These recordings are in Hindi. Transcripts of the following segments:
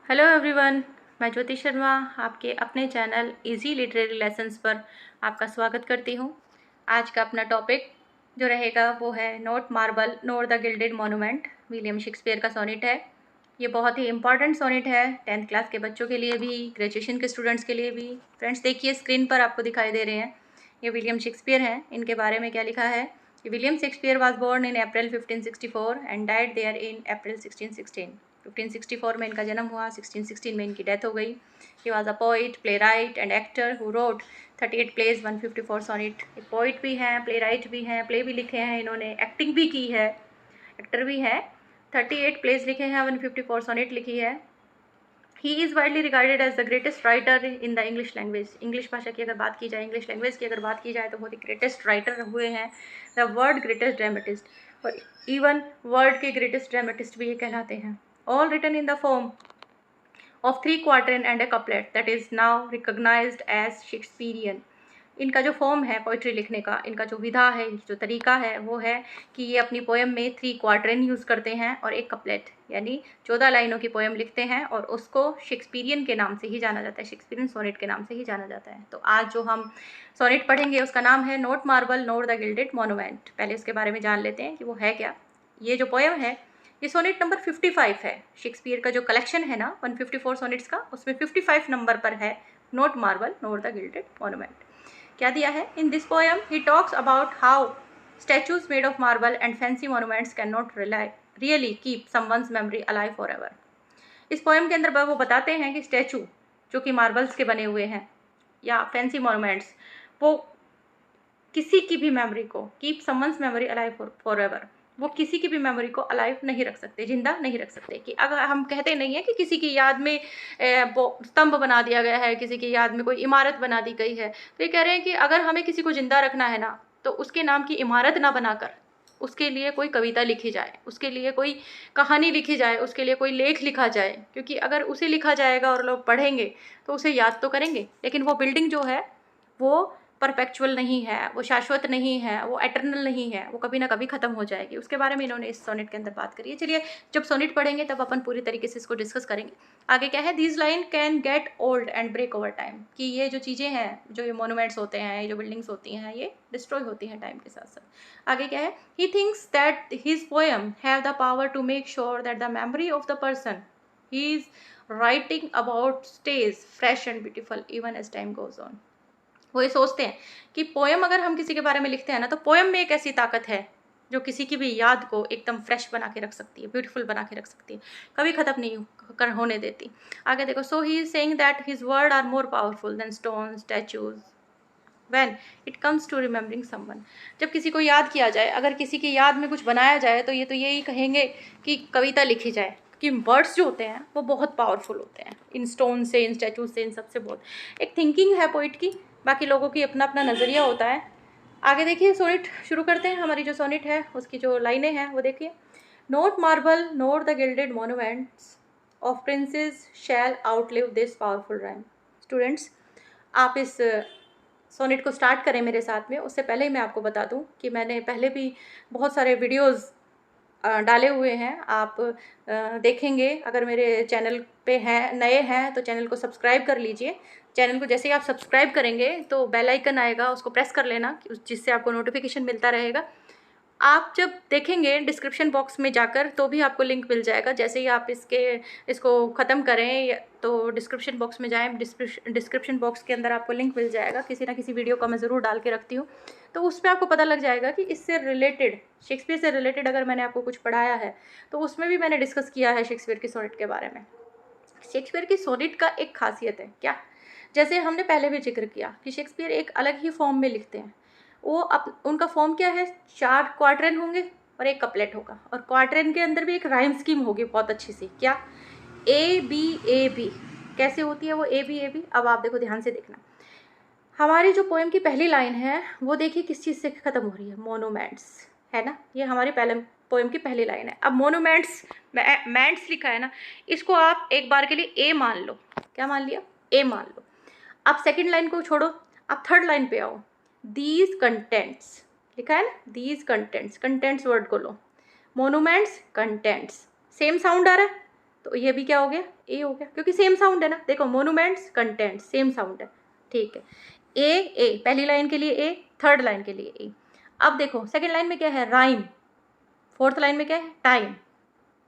हेलो एवरीवन, मैं ज्योति शर्मा आपके अपने चैनल इजी लिटरेरी लेसन्स पर आपका स्वागत करती हूँ। आज का अपना टॉपिक जो रहेगा वो है not marble NOR the gilded monument, William Shakespeare का सोनेट है। ये बहुत ही इंपॉर्टेंट सोनेट है 10th क्लास के बच्चों के लिए भी, ग्रेजुएशन के स्टूडेंट्स के लिए भी। फ्रेंड्स देखिए, स्क्रीन पर आपको दिखाई दे रहे हैं, ये विलियम शेक्सपियर हैं। इनके बारे में क्या लिखा है? William Shakespeare was born in April 1564 and died there in April 1616। 1564 में इनका जन्म हुआ, 1616 में इनकी डेथ हो गई। He was a poet, playwright and actor who wrote 38 plays 154 sonnet. एक पोइट भी हैं, प्ले राइट भी हैं, प्ले भी लिखे हैं इन्होंने, एक्टिंग भी की है, एक्टर भी है। 38 प्लेज लिखे हैं, 154 सोनेट लिखी है। He is widely regarded as the greatest writer in the English language. English भाषा की अगर बात की जाए, इंग्लिश लैंग्वेज की अगर बात की जाए तो बहुत ही ग्रेटेस्ट राइटर हुए हैं। द वर्ल्ड ग्रेटेस्ट ड्रामेटिस्ट, और इवन वर्ल्ड के ग्रेटेस्ट ड्रामेटिस्ट भी ये कहलाते हैं। All written in the form of 3 quatrain and a couplet that is now recognized as Shakespearean। इनका जो फॉर्म है पोइट्री लिखने का, इनका जो विधा है, जो तरीका है वो है कि ये अपनी पोएम में 3 क्वार्टरन यूज़ करते हैं और एक कपलेट, यानी 14 लाइनों की पोएम लिखते हैं और उसको शेक्सपियरियन के नाम से ही जाना जाता है, शेक्सपियरियन सोनेट के नाम से ही जाना जाता है। तो आज जो हम सोनेट पढ़ेंगे उसका नाम है not marble NOR the gilded monument. पहले उसके बारे में जान लेते हैं कि वो है क्या। ये जो पोएम है ये सोनेट नंबर 55 है। शेक्सपियर का जो कलेक्शन है ना 154 सोनेट्स का, उसमें 55 नंबर पर है not marble NOR the gilded monument. क्या दिया है? In this poem he talks about how statues made of marble and fancy monuments can not really keep someone's memory alive for ever. इस पोएम के अंदर वो बताते हैं कि स्टैचू जो कि मार्बल्स के बने हुए हैं या फैंसी मोनूमेंट्स, वो किसी की भी मेमोरी को, keep someone's memory alive for ever, वो किसी की भी मेमोरी को अलाइव नहीं रख सकते, जिंदा नहीं रख सकते। कि अगर हम कहते नहीं है कि किसी की याद में वो स्तंभ बना दिया गया है, किसी की याद में कोई इमारत बना दी गई है, तो ये कह रहे हैं कि अगर हमें किसी को जिंदा रखना है ना, तो उसके नाम की इमारत ना बनाकर उसके लिए कोई कविता लिखी जाए, उसके लिए कोई कहानी लिखी जाए, उसके लिए कोई लेख लिखा जाए। क्योंकि अगर उसे लिखा जाएगा और लोग पढ़ेंगे तो उसे याद तो करेंगे, लेकिन वो बिल्डिंग जो है वो परपेचुअल नहीं है, वो शाश्वत नहीं है, वो एटर्नल नहीं है, वो कभी ना कभी ख़त्म हो जाएगी। उसके बारे में इन्होंने इस सोनेट के अंदर बात करी है। चलिए, जब सोनेट पढ़ेंगे तब अपन पूरी तरीके से इसको डिस्कस करेंगे। आगे क्या है? These line can get old and break over time. कि ये जो चीज़ें हैं, जो ये मोनूमेंट्स होते हैं, ये जो बिल्डिंग्स होती हैं, ये डिस्ट्रॉय होती हैं टाइम के साथ साथ। आगे क्या है? He thinks that his poem have the power to make sure that the memory of the person he is writing about stays fresh and beautiful even as time goes on. वो ये सोचते हैं कि पोएम अगर हम किसी के बारे में लिखते हैं ना, तो पोएम में एक ऐसी ताकत है जो किसी की भी याद को एकदम फ्रेश बना के रख सकती है, ब्यूटीफुल बना के रख सकती है, कभी ख़त्म नहीं होने देती। आगे देखो, so he is saying that his word are more powerful than stone statues when it comes to remembering someone. जब किसी को याद किया जाए, अगर किसी की याद में कुछ बनाया जाए, तो ये तो यही कहेंगे कि कविता लिखी जाए, कि वर्ड्स जो होते हैं वो बहुत पावरफुल होते हैं, इन स्टोन से, इन स्टैचू से, इन सबसे बहुत। एक थिंकिंग है पोइट की, बाकी लोगों की अपना अपना नज़रिया होता है। आगे देखिए, सोनेट शुरू करते हैं। हमारी जो सोनेट है उसकी जो लाइनें हैं वो देखिए। Not marble not the gilded monuments of princes shall outlive this powerful rhyme. Students, आप इस सोनेट को स्टार्ट करें मेरे साथ में, उससे पहले ही मैं आपको बता दूं कि मैंने पहले भी बहुत सारे वीडियोस डाले हुए हैं। आप देखेंगे, अगर मेरे चैनल पे हैं, नए हैं तो चैनल को सब्सक्राइब कर लीजिए। चैनल को जैसे ही आप सब्सक्राइब करेंगे तो बेल आइकन आएगा, उसको प्रेस कर लेना, जिससे आपको नोटिफिकेशन मिलता रहेगा। आप जब देखेंगे डिस्क्रिप्शन बॉक्स में जाकर तो भी आपको लिंक मिल जाएगा। जैसे ही आप इसको ख़त्म करें तो डिस्क्रिप्शन बॉक्स में जाएं, डिस्क्रिप्शन बॉक्स के अंदर आपको लिंक मिल जाएगा। किसी ना किसी वीडियो का मैं ज़रूर डाल के रखती हूँ, तो उस पर आपको पता लग जाएगा कि इससे रिलेटेड, शेक्सपियर से रिलेटेड अगर मैंने आपको कुछ पढ़ाया है तो उसमें भी मैंने डिस्कस किया है शेक्सपियर की सोनेट के बारे में। शेक्सपियर की सोनेट का एक खासियत है क्या, जैसे हमने पहले भी जिक्र किया कि शेक्सपियर एक अलग ही फॉर्म में लिखते हैं। वो उनका फॉर्म क्या है? 4 क्वार्टरन होंगे और एक कपलेट होगा, और क्वार्टरन के अंदर भी एक राइम स्कीम होगी बहुत अच्छी सी। क्या? A B A B. कैसे होती है वो ए बी ए बी? अब आप देखो, ध्यान से देखना। हमारी जो पोएम की पहली लाइन है वो देखिए किस चीज़ से ख़त्म हो रही है? मोनूमेंट्स, है ना? ये हमारी पहले पोएम की पहली लाइन है। अब मोनूमेंट्स, मैंट्स लिखा है ना, इसको आप एक बार के लिए ए मान लो। क्या मान लिया? ए मान लो। अब सेकंड लाइन को छोड़ो, अब थर्ड लाइन पे आओ। दीज कंटेंट्स लिखा है ना, दीज कंटेंट्स, कंटेंट्स वर्ड को लो, मोनूमेंट्स कंटेंट्स, सेम साउंड आ रहा है, तो ये भी क्या हो गया, ए हो गया, क्योंकि सेम साउंड है ना। देखो मोनूमेंट्स कंटेंट्स सेम साउंड है, ठीक है। ए पहली लाइन के लिए ए, थर्ड लाइन के लिए ए। अब देखो सेकंड लाइन में क्या है, राइम, फोर्थ लाइन में क्या है, टाइम।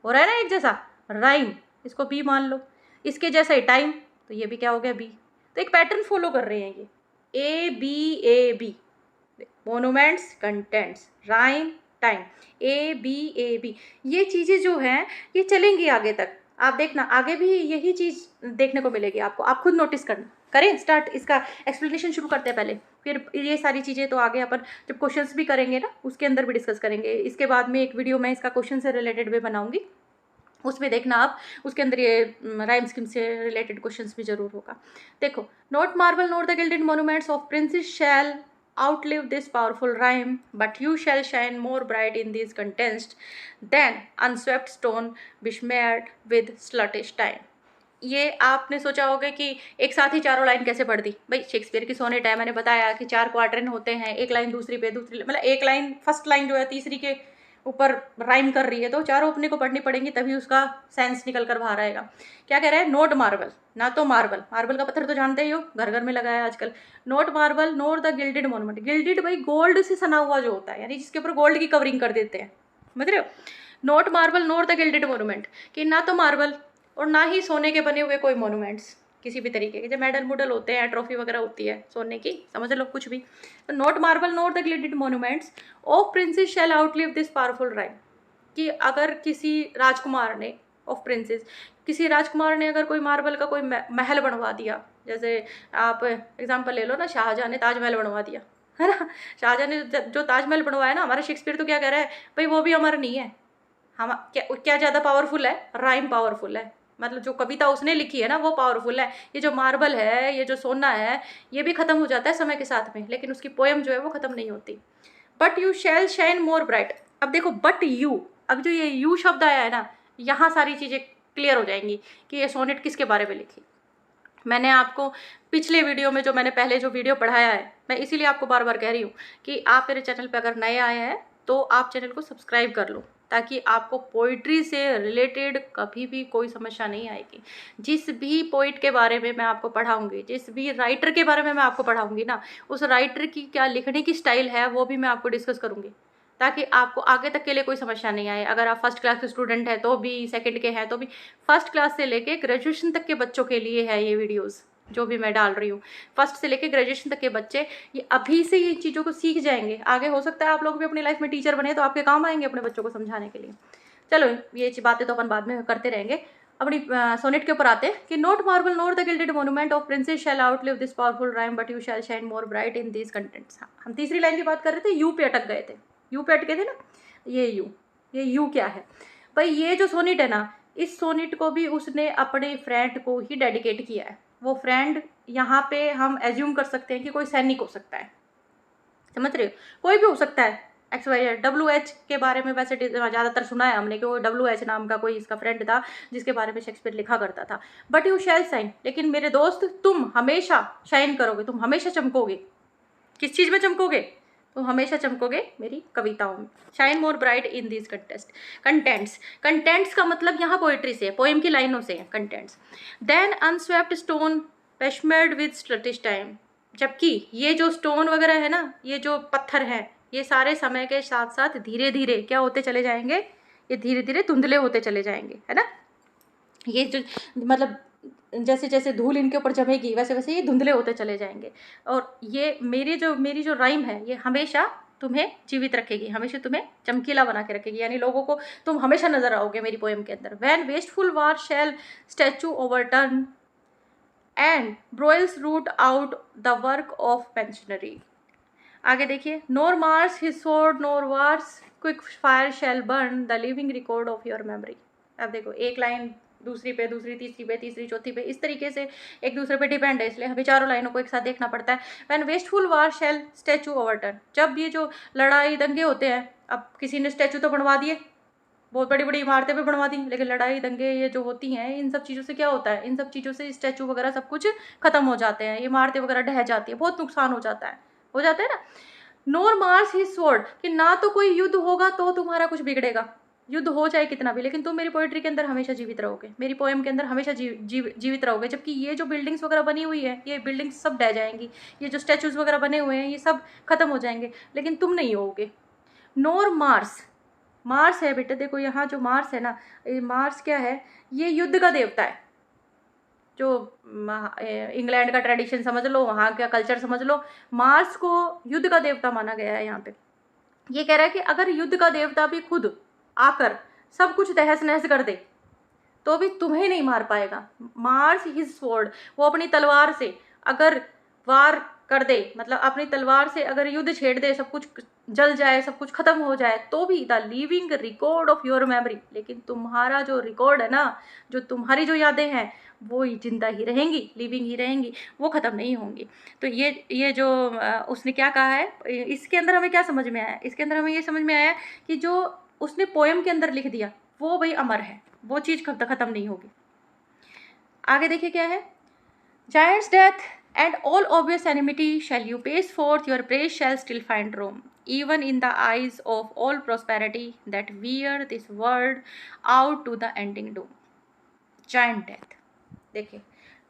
हो रहा है ना एक जैसा, राइम, इसको बी मान लो, इसके जैसा ही टाइम, तो ये भी क्या हो गया, बी। तो एक पैटर्न फॉलो कर रहे हैं ये, A B, monuments contents rhyme time, A B, ये चीज़ें जो हैं ये चलेंगी आगे तक। आप देखना आगे भी यही चीज़ देखने को मिलेगी आपको, आप खुद नोटिस करना। करें स्टार्ट, इसका एक्सप्लेनेशन शुरू करते हैं पहले, फिर ये सारी चीज़ें तो आगे अपन जब क्वेश्चंस भी करेंगे ना उसके अंदर भी डिस्कस करेंगे। इसके बाद में एक वीडियो मैं इसका क्वेश्चन से रिलेटेड भी बनाऊंगी, उसमें देखना आप, उसके अंदर ये राइम स्कीम से रिलेटेड क्वेश्चंस भी जरूर होगा। देखो, not marble not the gilded monuments of princes shall outlive this powerful rhyme, but you shall shine more bright in these contests than unswept stone besmeared with sluttish time। ये आपने सोचा होगा कि एक साथ ही चारों लाइन कैसे पढ़ दी भाई, शेक्सपियर की सोनेट है, मैंने बताया कि 4 क्वार्टरन होते हैं, एक लाइन दूसरी पे, दूसरी मतलब एक लाइन फर्स्ट लाइन जो है तीसरी के ऊपर राइम कर रही है, तो चारों अपने को पढ़नी पड़ेंगी तभी उसका सेंस निकल कर बाहर आएगा। क्या कह रहा है, नोट मार्बल, ना तो मार्बल, मार्बल का पत्थर तो जानते ही हो, घर घर में लगा है आजकल। Note marble not the gilded monument, gilded भाई गोल्ड से सना हुआ जो होता है, यानी जिसके ऊपर गोल्ड की कवरिंग कर देते हैं, समझ रहे हो। Note marble not the gilded monument, कि ना तो मार्बल और ना ही सोने के बने हुए कोई मोनूमेंट्स किसी भी तरीके के, जब मेडल मुडल होते हैं, ट्रॉफी वगैरह होती है सोने की, समझ लो कुछ भी। तो not marble not the gilded monuments of princes shall outlive this powerful rhyme, कि अगर किसी राजकुमार ने, ऑफ प्रिंसेस, किसी राजकुमार ने अगर कोई मार्बल का कोई महल बनवा दिया, जैसे आप एग्जांपल ले लो ना, शाहजहां ने ताजमहल बनवा दिया, है ना। शाहजहां ने जो ताजमहल बनवाया ना, हमारा शेक्सपियर तो क्या कह रहा है भाई, वो भी हमारा नहीं है, हम क्या ज़्यादा पावरफुल है, राइम पावरफुल है, मतलब जो कविता उसने लिखी है ना वो पावरफुल है। ये जो मार्बल है, ये जो सोना है, ये भी ख़त्म हो जाता है समय के साथ में, लेकिन उसकी पोएम जो है वो ख़त्म नहीं होती। But you shall shine more bright, अब देखो बट यू, अब जो ये यू शब्द आया है ना, यहाँ सारी चीज़ें क्लियर हो जाएंगी कि ये सोनेट किसके बारे में लिखी। मैंने आपको पिछले वीडियो में, जो मैंने पहले जो वीडियो पढ़ाया है, मैं इसीलिए आपको बार बार कह रही हूँ कि आप मेरे चैनल पर अगर नए आए हैं तो आप चैनल को सब्सक्राइब कर लो, ताकि आपको पोइट्री से रिलेटेड कभी भी कोई समस्या नहीं आएगी। जिस भी पोइट के बारे में मैं आपको पढ़ाऊंगी, जिस भी राइटर के बारे में मैं आपको पढ़ाऊंगी ना, उस राइटर की क्या लिखने की स्टाइल है वो भी मैं आपको डिस्कस करूंगी, ताकि आपको आगे तक के लिए कोई समस्या नहीं आए। अगर आप फर्स्ट क्लास के स्टूडेंट हैं तो भी, सेकंड के हैं तो भी, फर्स्ट क्लास से लेके ग्रेजुएशन तक के बच्चों के लिए है ये वीडियोस जो भी मैं डाल रही हूँ। फर्स्ट से लेके ग्रेजुएशन तक के बच्चे ये अभी से ये चीज़ों को सीख जाएंगे, आगे हो सकता है आप लोग भी अपनी लाइफ में टीचर बने तो आपके काम आएंगे अपने बच्चों को समझाने के लिए। चलो ये बातें तो अपन बाद में करते रहेंगे, अपनी सोनेट के ऊपर आते हैं कि not marble not the gilded monument of princes shall outlive this powerful rhyme, but you shall shine more bright in these contents. हम तीसरी लाइन की बात कर रहे थे, यू पे अटक गए थे, यू पे अटके थे ना, ये यू क्या है भाई, ये जो सोनेट है ना, इस सोनेट को भी उसने अपने फ्रेंड को ही डेडिकेट किया है। वो फ्रेंड यहाँ पे हम एज्यूम कर सकते हैं कि कोई सैनिक हो सकता है, समझ रहे हो, कोई भी हो सकता है, एक्स वाई जेड। WH के बारे में वैसे ज़्यादातर सुना है हमने कि वो WH नाम का कोई इसका फ्रेंड था जिसके बारे में शेक्सपियर लिखा करता था। बट यू शैल शाइन, लेकिन मेरे दोस्त तुम हमेशा शाइन करोगे, तुम हमेशा चमकोगे। किस चीज़ में चमकोगे, तुम हमेशा चमकोगे मेरी कविताओं में। Shine more bright in these contents का मतलब यहाँ पोइट्री से, पोएम की लाइनों से है contents. Than unswept stone besmeared with sluttish time, जबकि ये जो स्टोन वगैरह है ना, ये जो पत्थर है, ये सारे समय के साथ साथ धीरे धीरे क्या होते चले जाएंगे, ये धीरे धीरे धुंधले होते चले जाएंगे, है ना। ये जो मतलब जैसे जैसे धूल इनके ऊपर जमेगी वैसे वैसे ये धुंधले होते चले जाएंगे। और ये मेरी जो राइम है ये हमेशा तुम्हें जीवित रखेगी, हमेशा तुम्हें चमकीला बना के रखेगी, यानी लोगों को तुम हमेशा नजर आओगे मेरी पोएम के अंदर। When wasteful war shall statue overturn and broils root out the work of masonry. आगे देखिए, nor Mars his sword nor war's quick fire shall burn the living record of your memory. अब देखो एक लाइन दूसरी पे, दूसरी तीसरी पे, तीसरी चौथी पे, इस तरीके से एक दूसरे पे डिपेंड है, इसलिए हमें चारों लाइनों को एक साथ देखना पड़ता है। When wasteful war shall statue overturn, जब ये जो लड़ाई दंगे होते हैं, अब किसी ने स्टैचू तो बनवा दिए, बहुत बड़ी बड़ी इमारतें भी बनवा दी, लेकिन लड़ाई दंगे ये जो होती हैं, इन सब चीज़ों से क्या होता है, इन सब चीज़ों से स्टैचू वगैरह सब कुछ खत्म हो जाते हैं, इमारतें वगैरह ढह जाती है, बहुत नुकसान हो जाता है ना। नोर मार्स हिज स्वॉर्ड, कि ना तो कोई युद्ध होगा तो तुम्हारा कुछ बिगड़ेगा, युद्ध हो जाए कितना भी, लेकिन तुम मेरी पोएट्री के अंदर हमेशा जीवित रहोगे, मेरी पोएम के अंदर हमेशा जीवित रहोगे। जबकि ये जो बिल्डिंग्स वगैरह बनी हुई है, ये बिल्डिंग्स सब ढह जाएंगी, ये जो स्टैचूज़ वगैरह बने हुए हैं ये सब खत्म हो जाएंगे, लेकिन तुम नहीं होगे। नोर मार्स, मार्स है बेटे, देखो यहाँ जो मार्स है ना, ये मार्स क्या है, ये युद्ध का देवता है। जो इंग्लैंड का ट्रेडिशन समझ लो, वहाँ का कल्चर समझ लो, मार्स को युद्ध का देवता माना गया है यहाँ पे। ये कह रहा है कि अगर युद्ध का देवता भी खुद आकर सब कुछ तहस नहस कर दे तो भी तुम्हें नहीं मार पाएगा। मार्स हिज स्वॉर्ड, वो अपनी तलवार से अगर वार कर दे, मतलब अपनी तलवार से अगर युद्ध छेड़ दे, सब कुछ जल जाए, सब कुछ खत्म हो जाए, तो भी the living record of your memory, लेकिन तुम्हारा जो रिकॉर्ड है ना, जो तुम्हारी जो यादें हैं वो जिंदा ही रहेंगी, लिविंग ही रहेंगी, वो ख़त्म नहीं होंगी। तो ये जो उसने क्या कहा है, इसके अंदर हमें क्या समझ में आया, इसके अंदर हमें ये समझ में आया कि जो उसने पोएम के अंदर लिख दिया वो भाई अमर है, वो चीज़ ख़त्म नहीं होगी। आगे देखिए क्या है, Giant's death and all obvious enmity shall you pace forth, your praise shall still find room, even in the eyes of all prosperity that wear this world out to the ending doom. Giant death, देखिए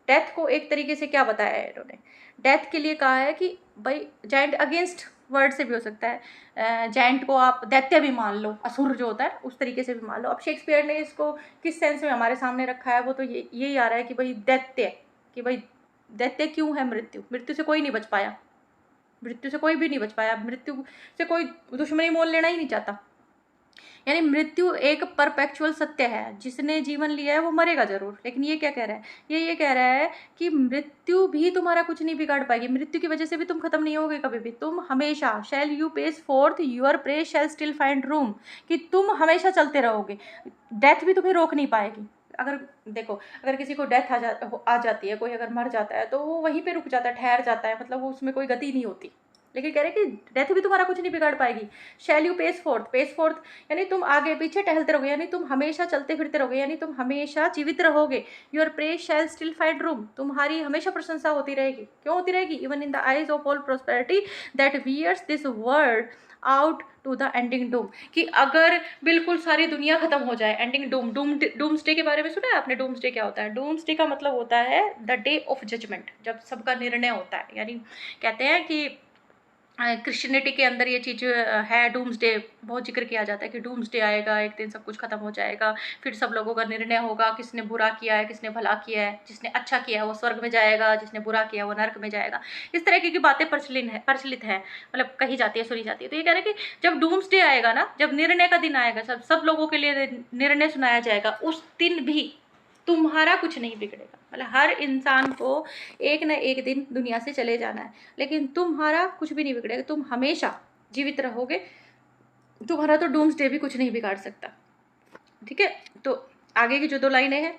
डेथ को एक तरीके से क्या बताया है इन्होंने, डेथ के लिए कहा है कि भाई जाइंट अगेंस्ट वर्ड से भी हो सकता है, जाइंट को आप दैत्य भी मान लो, असुर जो होता है उस तरीके से भी मान लो। अब शेक्सपियर ने इसको किस सेंस में हमारे सामने रखा है, वो तो यही आ रहा है कि भाई दैत्य, कि भाई दैत्य क्यों है, मृत्यु, मृत्यु से कोई नहीं बच पाया, मृत्यु से कोई भी नहीं बच पाया, मृत्यु से कोई दुश्मनी मोल लेना ही नहीं चाहता। यानी मृत्यु एक परपेचुअल सत्य है, जिसने जीवन लिया है वो मरेगा जरूर। लेकिन ये क्या कह रहा है, ये कह रहा है कि मृत्यु भी तुम्हारा कुछ नहीं बिगाड़ पाएगी, मृत्यु की वजह से भी तुम खत्म नहीं होगे कभी भी, तुम हमेशा shall you pace forth your praise shall still find room, कि तुम हमेशा चलते रहोगे, डेथ भी तुम्हें रोक नहीं पाएगी। अगर देखो, अगर किसी को डेथ आ जाती है, कोई अगर मर जाता है तो वो वहीं पे रुक जाता है, ठहर जाता है, मतलब वो उसमें कोई गति नहीं होती। लेकिन कह रहे कि डेथ भी तुम्हारा कुछ नहीं बिगाड़ पाएगी। शैल यू पेस फोर्थ यानी तुम आगे पीछे टहलते रहोगे, यानी तुम हमेशा चलते फिरते रहोगे, यानी तुम हमेशा जीवित रहोगे। Your praise shall still find room, तुम्हारी हमेशा प्रशंसा होती रहेगी। क्यों होती रहेगी? Even in the eyes of all prosperity that wears this world out to the ending doom, कि अगर बिल्कुल सारी दुनिया खत्म हो जाए, एंडिंग डूम्सडे के बारे में सुना है आपने? डूम्सडे क्या होता है? डूम्सडे का मतलब होता है द डे ऑफ जजमेंट, जब सबका निर्णय होता है। यानी कहते हैं कि क्रिश्चियनिटी के अंदर ये चीज़ है, डूम्सडे बहुत जिक्र किया जाता है कि डूम्सडे आएगा, एक दिन सब कुछ खत्म हो जाएगा, फिर सब लोगों का निर्णय होगा, किसने बुरा किया है, किसने भला किया है, जिसने अच्छा किया है वो स्वर्ग में जाएगा, जिसने बुरा किया वो नर्क में जाएगा। इस तरह की बातें प्रचलित है, मतलब कही जाती है, सुनी जाती है। तो ये कह रहे हैं कि जब डूम्सडे आएगा ना, जब निर्णय का दिन आएगा, सब लोगों के लिए निर्णय सुनाया जाएगा, उस दिन भी तुम्हारा कुछ नहीं बिगड़ेगा। मतलब हर इंसान को एक न एक दिन दुनिया से चले जाना है, लेकिन तुम्हारा कुछ भी नहीं बिगड़ेगा, तुम हमेशा जीवित रहोगे, तुम्हारा तो डूम्सडे भी कुछ नहीं बिगाड़ सकता। ठीक है, तो आगे की जो 2 लाइनें हैं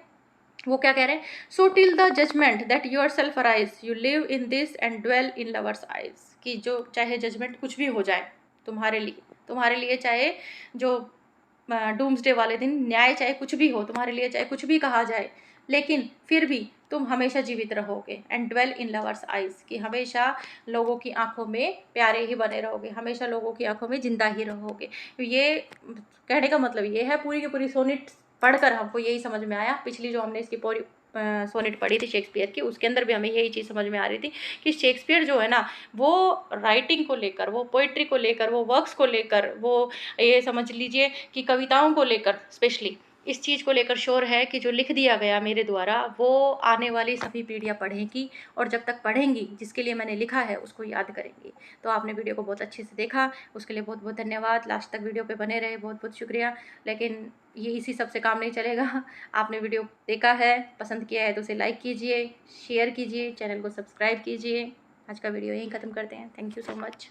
वो क्या कह रहे हैं, so till the judgment that yourself arise you live in this and dwell in lovers eyes, कि जो चाहे जजमेंट कुछ भी हो जाए तुम्हारे लिए चाहे जो डूम्सडे वाले दिन न्याय चाहे कुछ भी हो तुम्हारे लिए, चाहे कुछ भी कहा जाए, लेकिन फिर भी तुम हमेशा जीवित रहोगे। And dwell in lovers eyes, कि हमेशा लोगों की आंखों में प्यारे ही बने रहोगे, हमेशा लोगों की आंखों में जिंदा ही रहोगे। तो ये कहने का मतलब ये है, पूरी की पूरी सोनेट पढ़कर हमको यही समझ में आया। पिछली जो हमने इसकी पूरी सोनेट पढ़ी थी शेक्सपियर की, उसके अंदर भी हमें यही चीज़ समझ में आ रही थी कि शेक्सपियर जो है ना, वो राइटिंग को लेकर, वो पोइट्री को लेकर, वो वर्क्स को लेकर, वो ये समझ लीजिए कि कविताओं को लेकर स्पेशली इस चीज़ को लेकर श्योर है कि जो लिख दिया गया मेरे द्वारा वो आने वाली सभी पीढ़ियाँ पढ़ेंगी, और जब तक पढ़ेंगी जिसके लिए मैंने लिखा है उसको याद करेंगी। तो आपने वीडियो को बहुत अच्छे से देखा, उसके लिए बहुत बहुत धन्यवाद। लास्ट तक वीडियो पे बने रहे, बहुत बहुत शुक्रिया। लेकिन ये इसी सब से काम नहीं चलेगा, आपने वीडियो देखा है, पसंद किया है तो उसे लाइक कीजिए, शेयर कीजिए, चैनल को सब्सक्राइब कीजिए। आज का वीडियो यहीं ख़त्म करते हैं। Thank you so much.